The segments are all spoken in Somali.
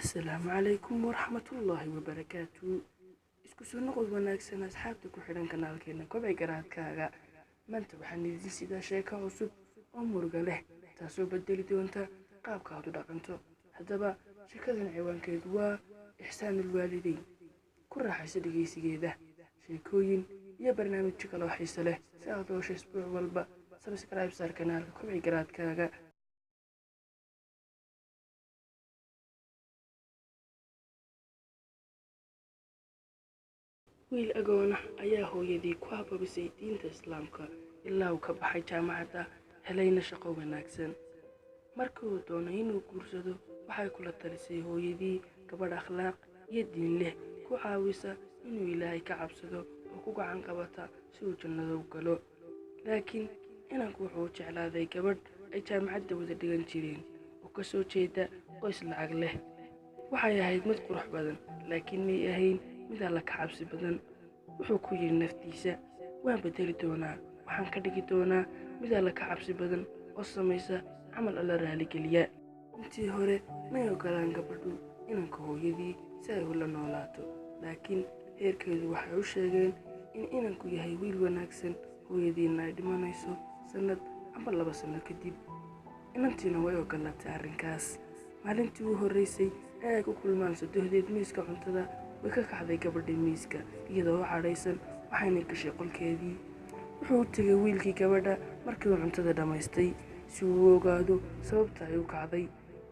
السلام عليكم ورحمة الله وبركاته. isku soo noqod wanaagsan asxaabta ku xidhan kanaalkeena kobci garaadkaaga. maanta waxaan idin sidaa sheeko cusub oo muruga leh taasoo bedeli doonta qaabka aad u dhaqanto. haddaba sheekadan ciwaankeedu waa ixsaanul waalidayn. ku raaxayso dhegeysigeeda sheekooyin iyo barnaamijyo kale oo xiiso leh si aad u hesho isbuuc walba. subscribe saar kanaalka kobci garaadkaaga. wiil agoon ah ayaa hooyadii ku hababisay diinta islaamka ilaa uu ka baxay jaamacadda helayna shaqo wanaagsan. markii uu doonay inuu guursado waxay kula talisay hooyadii gabadh akhlaaq iyo diin leh ku caawisa inuu ilaahay ka cabsado oo ku gacan qabata si uu jannada u galo. laakiin inanku wuxuu jeclaaday gabadh ay jaamacadda wada dhigan jireen oo ka soo jeeda qoys lacag leh. waxay ahayd mid qurux badan laakiin may ahayn mid alla ka cabsi badan. wuxuu ku yidhi naftiisa, waan bedeli doonaa, waxaan ka dhigi doonaa mid alla ka cabsi badan oo samaysa camal alla raaligeliya. intii hore may ogolaan gabadhu inanka hooyadii si ay ula noolaato, laakiin heerkeedu waxay u sheegeen in inanku yahay wiil wanaagsan, hooyadiina ay dhimanayso sannad ama 2 sano kadib. inantiina way ogolaatay arrinkaas. maalintii u horreysay ee ay ku kulmaan saddexdeed miiska cuntada way ka kacday gabadhii miiska iyadoo cadhaysan waxayna gashay qolkeedii. wuxuu u tegay wiilkii gabadha markii uu cuntada dhammaystay si uu u ogaado sababta ay u kacday.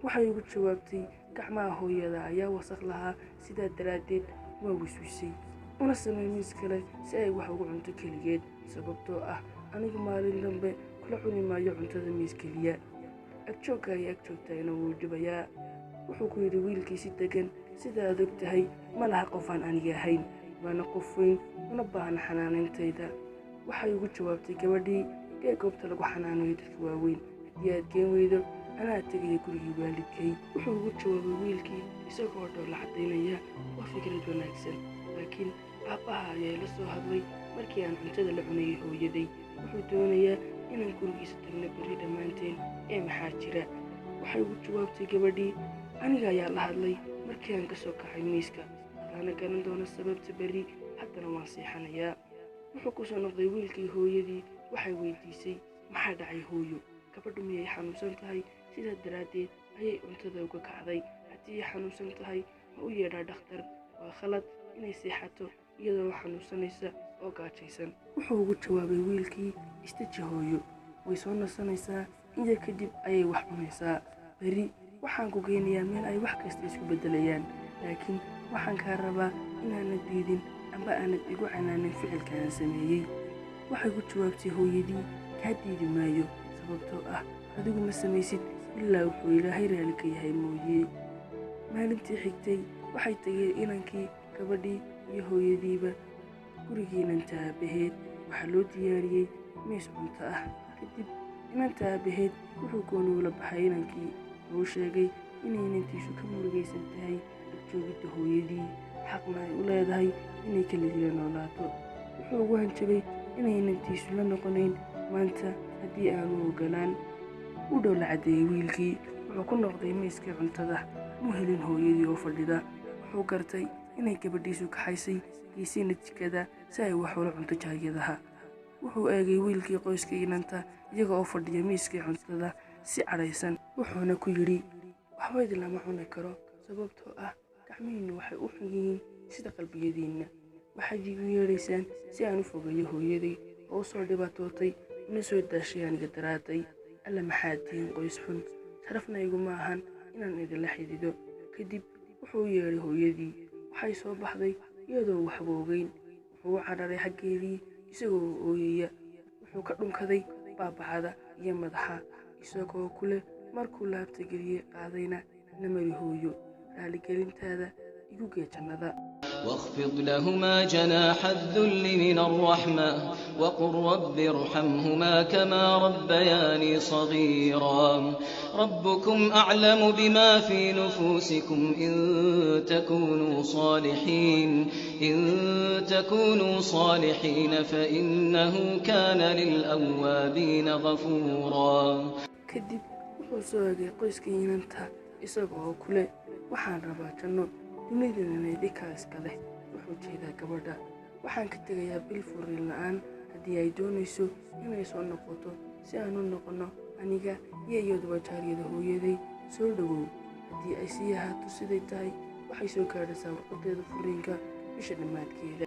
waxay ugu jawaabtay, gacmaha hooyada ayaa wasakh lahaa, sidaa daraaddeed waa wiswisay. una samey miis kale si ay wax ugu cunto keligeed, sababtoo ah anigu maalin dambe kula cuni maayo cuntada miis keliya. agjoogga ay ag joogtayna wuu dhibayaa. wuxuu ku yidhi wiilkii si degan, sida aad og tahay ma laha qofaan aniga ahayn, waana qof weyn una baahna xanaanayntayda. waxay ugu jawaabtay gabadhii, gee goobta lagu xanaanayo dadka waaweyn, haddii aad geen weydo anaa tegaya gurigii waalidkay. wuxuu ugu jawaabay wiilkii isagoo dhoolla caddaynaya, waa fikrad wanaagsan, laakiin aabbaha ayaa la soo hadlay markii aan cuntada la cunayay hooyaday. wuxuu doonayaa inaan gurigiisa tagno berri dhammaanteen, ee maxaa jira? waxay ugu jawaabtay gabadhii, aniga ayaa la hadlay markii aan ka soo kacay miiska, adaana garan doona sababta berri, haddana waan seexanayaa. wuxuu ku soo noqday wiilkii hooyadii. waxay weydiisay, maxaa dhacay hooyo? gabadhu miyay xanuunsan tahay? sidaa daraaddeed ayay cuntada uga kacday. haddii ay xanuunsan tahay ma u yeedhaa dhakhtar? waa khalad inay seexato iyadoo xanuunsanaysa oo gaajaysan. wuxuu ugu jawaabay wiilkii, istaji hooyo, way soo nasanaysaa, inta kadib ayay wax cunaysaa. berri waxaan ku geynayaa meel ay wax kasta isku beddelayaan, laakiin waxaan kaa rabaa inaanad diidin amba aanad igu canaanin ficilkaan sameeyey. waxay ku jawaabtay hooyadii, kaa diidi maayo, sababtoo ah adigu ma samaysid ilaa wuxuu ilaahay raali ka yahay mooye. maalintii xigtay waxay tageen inankii, gabadhii iyo hooyadiiba gurigii inanta aabbaheed. waxaa loo diyaariyey miis cunto ah. kadib inanta aabbaheed wuxuu gooni ula baxay inankii. wuu sheegay inay inantiisu ka murugaysan tahay agjoogidda hooyadii, xaqna ay u leedahay inay keligii la noolaato. wuxuu ugu hanjabay inay inantiisu la noqonayn maanta haddii aanu ogolaan. u dhow la caddeeyey wiilkii. wuxuu ku noqday miiskii cuntada, mu helin hooyadii oo fadhida. wuxuu gartay inay gabadhiisu kaxaysay geesiina jikada si ay wax ula cunto jaagyadaha. wuxuu eegay wiilkii qoyska inanta iyaga oo fadhiya miiskii cuntada si cadhaysan. wuxuuna ku yidhi, waxba idinlama cuni karo, sababtoo ah gacmihiinnu waxay u xun yihiin sida qalbiyadiinna. waxaad iigu yeedhaysaan si aan u fogeeyo hooyaday oo u soo dhibaatootay una soo daashay aniga daraadday. alla maxaad tihiin qoys xun, sharafna iguma ahan inaan idinla xidido. kadib wuxuu u yeedhay hooyadii. waxay soo baxday iyadoo waxba ogeyn. wuxuu u cararay xaggeedii isagoo ooyaya. wuxuu ka dhunkaday baabacada iyo madaxa isagoo ku leh, markuu laabta geliyey qaadayna, namari hooyo, raaligelintaada igu gee jannada. واخفض لهما جناح الذل من الرحمة وقل رب ارحمهما كما ربياني صغيرا ربكم أعلم بما في نفوسكم إن تكونوا صالحين فإنه كان للأوابين غفورا. kadib wuxuu soo eegay qoyskii inanta isagoo kule waxaan rabaa janno dunidana idinkaa iska leh. wuxuu jeedaa gabadha waxaan ka tegayaa bil furiin la'aan haddii ay doonayso inay soo noqoto si aan u noqono aniga iyo iyaduba jaariyada hooyaday. soo dhawow. haddii ay sii ahaato siday tahay waxay soo gaadhaysaa warqadeeda furiinka bisha dhammaadkeeda.